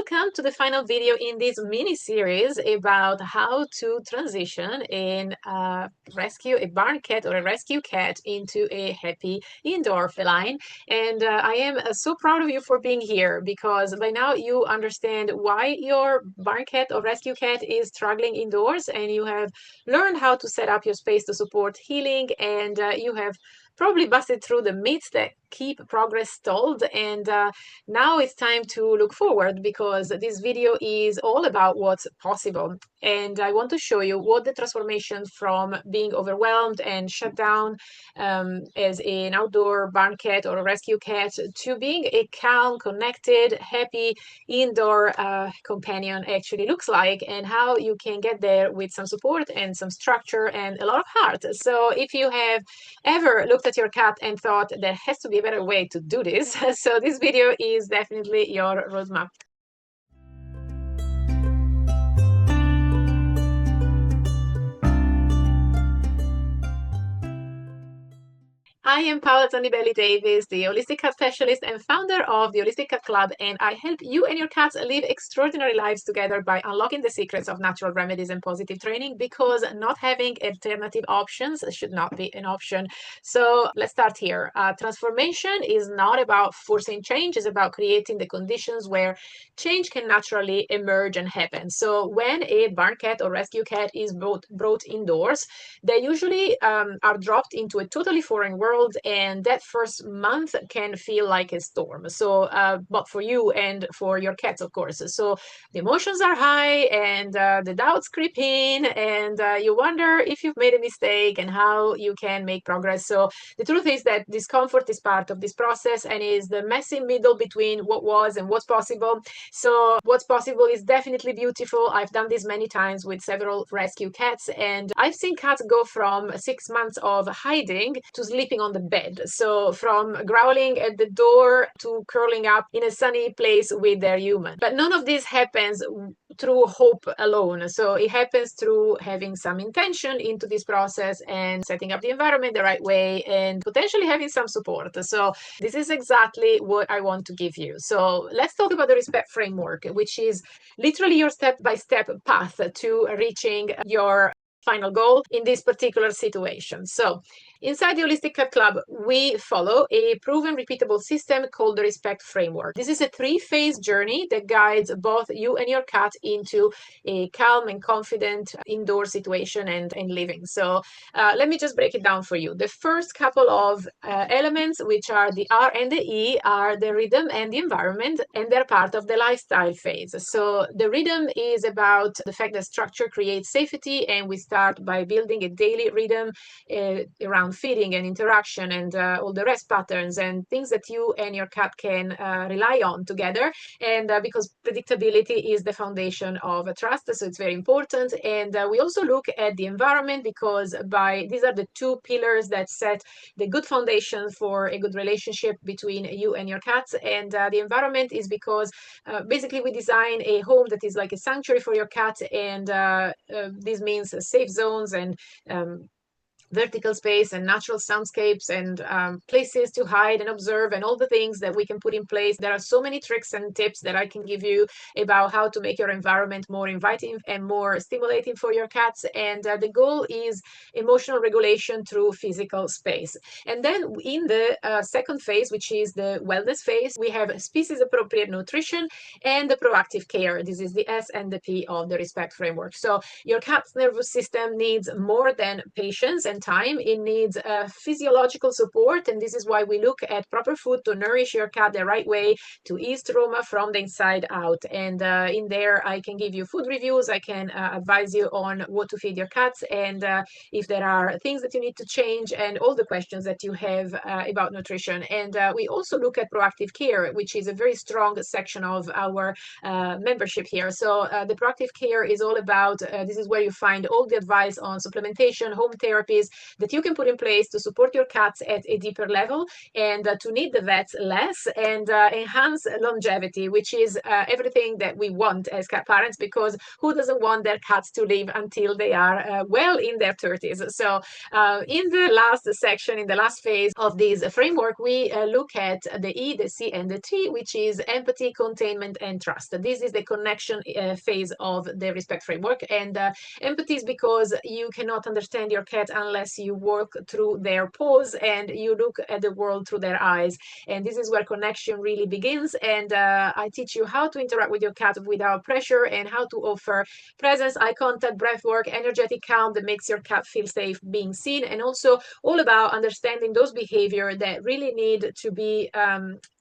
welcome to the final video in this mini series about how to transition and rescue a barn cat or a rescue cat into a happy indoor feline. And I am so proud of you for being here, because by now you understand why your barn cat or rescue cat is struggling indoors, and you have learned how to set up your space to support healing, and you have probably busted through the myths that keep progress stalled. And now it's time to look forward, because this video is all about what's possible. And I want to show you what the transformation from being overwhelmed and shut down as an outdoor barn cat or a rescue cat to being a calm, connected, happy indoor companion actually looks like, and how you can get there with some support and some structure and a lot of heart. So if you have ever looked at your cat and thought there has to be a better way to do this, so this video is definitely your roadmap. I am Paola Zannibelli Davis, the Holistic Cat Specialist and founder of the Holistic Cat Club, and I help you and your cats live extraordinary lives together by unlocking the secrets of natural remedies and positive training, because not having alternative options should not be an option. So let's start here. Transformation is not about forcing change, it's about creating the conditions where change can naturally emerge and happen. So when a barn cat or rescue cat is brought indoors, they usually are dropped into a totally foreign world, and that first month can feel like a storm. So but for you and for your cats, of course. So the emotions are high, and the doubts creep in, and you wonder if you've made a mistake and how you can make progress. So the truth is that discomfort is part of this process, and is the messy middle between what was and what's possible. So what's possible is definitely beautiful. I've done this many times with several rescue cats, and I've seen cats go from 6 months of hiding to sleeping on the bed. So from growling at the door to curling up in a sunny place with their human. But none of this happens through hope alone. So it happens through having some intention into this process and setting up the environment the right way, and potentially having some support. So this is exactly what I want to give you. So let's talk about the respect framework, which is literally your step-by-step path to reaching your final goal in this particular situation. So inside the Holistic Cat Club, we follow a proven, repeatable system called the Respect Framework. This is a 3-phase journey that guides both you and your cat into a calm and confident indoor situation and living. So let me just break it down for you. The first couple of elements, which are the R and the E, are the rhythm and the environment, and they're part of the lifestyle phase. So the rhythm is about the fact that structure creates safety, and we start by building a daily rhythm around feeding and interaction and all the rest patterns and things that you and your cat can rely on together. And because predictability is the foundation of trust, so it's very important. And we also look at the environment, because these are the 2 pillars that set the good foundation for a good relationship between you and your cats. And the environment is because basically we design a home that is like a sanctuary for your cat, and this means safe zones and vertical space and natural soundscapes and places to hide and observe and all the things that we can put in place. There are so many tricks and tips that I can give you about how to make your environment more inviting and more stimulating for your cats. And the goal is emotional regulation through physical space. And then in the second phase, which is the wellness phase, we have species appropriate nutrition and the proactive care. This is the S and the P of the Respect Framework. So your cat's nervous system needs more than patience and time. It needs physiological support, and this is why we look at proper food to nourish your cat the right way, to ease trauma from the inside out. And in there I can give you food reviews, I can advise you on what to feed your cats, and if there are things that you need to change, and all the questions that you have about nutrition. And we also look at proactive care, which is a very strong section of our membership here. So the proactive care is all about this is where you find all the advice on supplementation, home therapies, strategies that you can put in place to support your cats at a deeper level and to need the vets less and enhance longevity, which is everything that we want as cat parents, because who doesn't want their cats to live until they are well in their 30s? So in the last section, in the last phase of this framework, we look at the E, the C, and the T, which is empathy, containment, and trust. This is the connection phase of the respect framework. And empathy is because you cannot understand your cat unless you walk through their paws and you look at the world through their eyes. And this is where connection really begins. And I teach you how to interact with your cat without pressure and how to offer presence, eye contact, breath work, energetic calm that makes your cat feel safe being seen, and also all about understanding those behavior that really need to be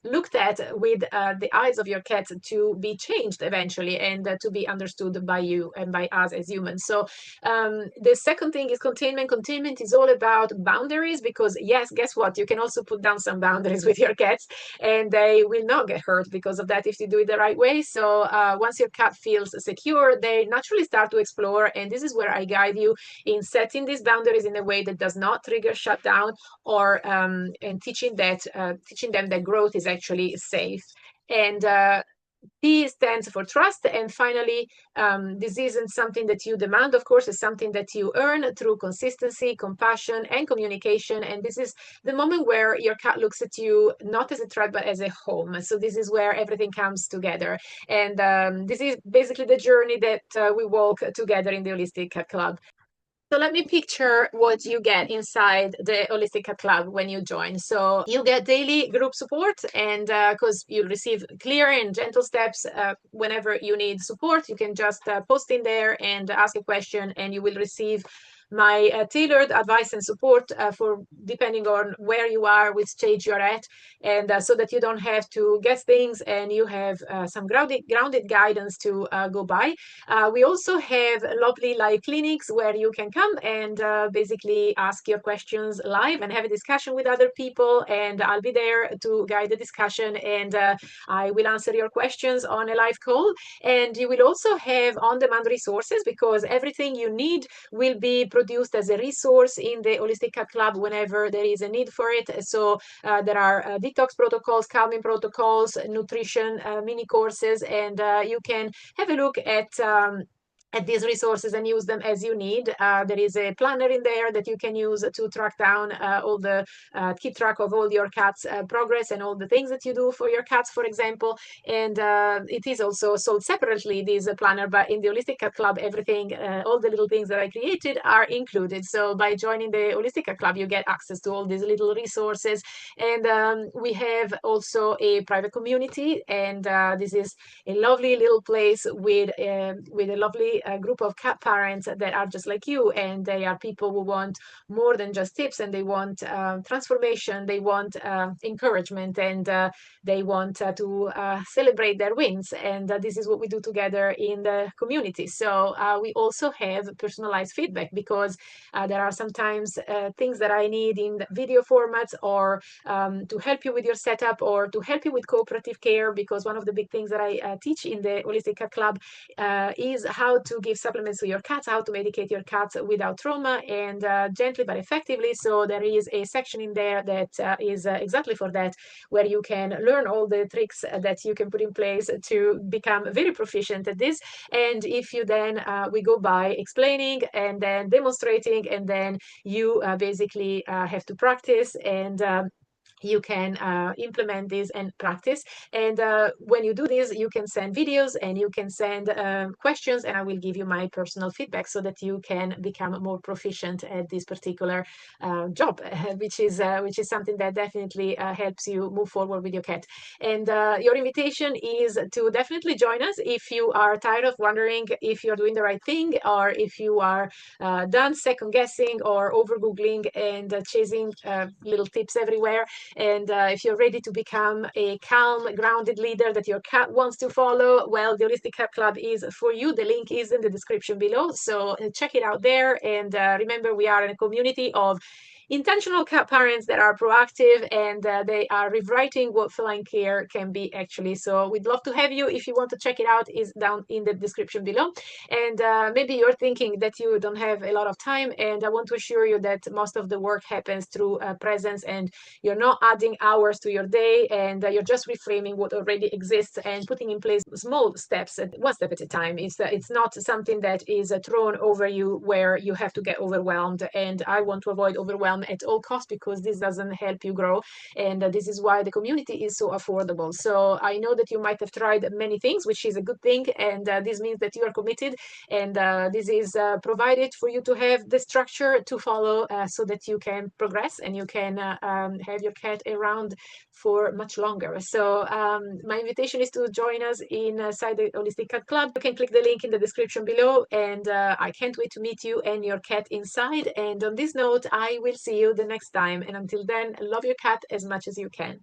looked at with the eyes of your cat to be changed eventually and to be understood by you and by us as humans. So the second thing is containment. Containment is all about boundaries, because yes, guess what? You can also put down some boundaries with your cats and they will not get hurt because of that if you do it the right way. So once your cat feels secure, they naturally start to explore. And this is where I guide you in setting these boundaries in a way that does not trigger shutdown, or and teaching them that growth is actually safe. And T stands for trust. And finally, this isn't something that you demand, of course, it's something that you earn through consistency, compassion, and communication. And this is the moment where your cat looks at you not as a threat, but as a home. So this is where everything comes together. And this is basically the journey that we walk together in the Holistic Cat Club. So let me picture what you get inside the Holistic Cat Club when you join. So you get daily group support, and because you receive clear and gentle steps whenever you need support, you can just post in there and ask a question, and you will receive my tailored advice and support for depending on where you are, which stage you're at, and so that you don't have to guess things and you have some grounded guidance to go by. We also have lovely live clinics where you can come and basically ask your questions live and have a discussion with other people, and I'll be there to guide the discussion, and I will answer your questions on a live call. And you will also have on-demand resources, because everything you need will be produced as a resource in the Holistic Cat Club whenever there is a need for it. So there are detox protocols, calming protocols, nutrition mini courses, and you can have a look at these resources and use them as you need. There is a planner in there that you can use to track down keep track of all your cat's progress and all the things that you do for your cats, for example. And it is also sold separately, this planner, but in the Holistic Cat Club, everything, all the little things that I created are included. So by joining the Holistic Cat Club, you get access to all these little resources. And we have also a private community, and this is a lovely little place with a lovely group of cat parents that are just like you, and they are people who want more than just tips, and they want transformation, they want encouragement, and they want to celebrate their wins. And this is what we do together in the community. So we also have personalized feedback, because there are sometimes things that I need in video formats, or to help you with your setup, or to help you with cooperative care, because one of the big things that I teach in the Holistic Cat Club is how to give supplements to your cats, how to medicate your cats without trauma, and gently but effectively. So there is a section in there that is exactly for that, where you can learn all the tricks that you can put in place to become very proficient at this. And if you then we go by explaining and then demonstrating, and then you basically have to practice, and you can implement this and practice. And when you do this, you can send videos and you can send questions, and I will give you my personal feedback so that you can become more proficient at this particular job, which is something that definitely helps you move forward with your cat. And your invitation is to definitely join us if you are tired of wondering if you're doing the right thing, or if you are done second guessing or over Googling and chasing little tips everywhere. And if you're ready to become a calm, grounded leader that your cat wants to follow, well, the Holistic Cat Club is for you. The link is in the description below. So check it out there. And remember, we are in a community of intentional cat parents that are proactive, and they are rewriting what feline care can be actually. So we'd love to have you. If you want to check it out, is down in the description below. And maybe you're thinking that you don't have a lot of time, and I want to assure you that most of the work happens through presence, and you're not adding hours to your day, and you're just reframing what already exists and putting in place small steps, one step at a time. It's not something that is thrown over you where you have to get overwhelmed, and I want to avoid overwhelm at all costs, because this doesn't help you grow, and this is why the community is so affordable. So I know that you might have tried many things, which is a good thing, and this means that you are committed, and this is provided for you to have the structure to follow, so that you can progress and you can have your cat around for much longer. So my invitation is to join us inside the Holistic Cat Club. You can click the link in the description below, and I can't wait to meet you and your cat inside. And on this note, I will see you the next time, and until then, love your cat as much as you can.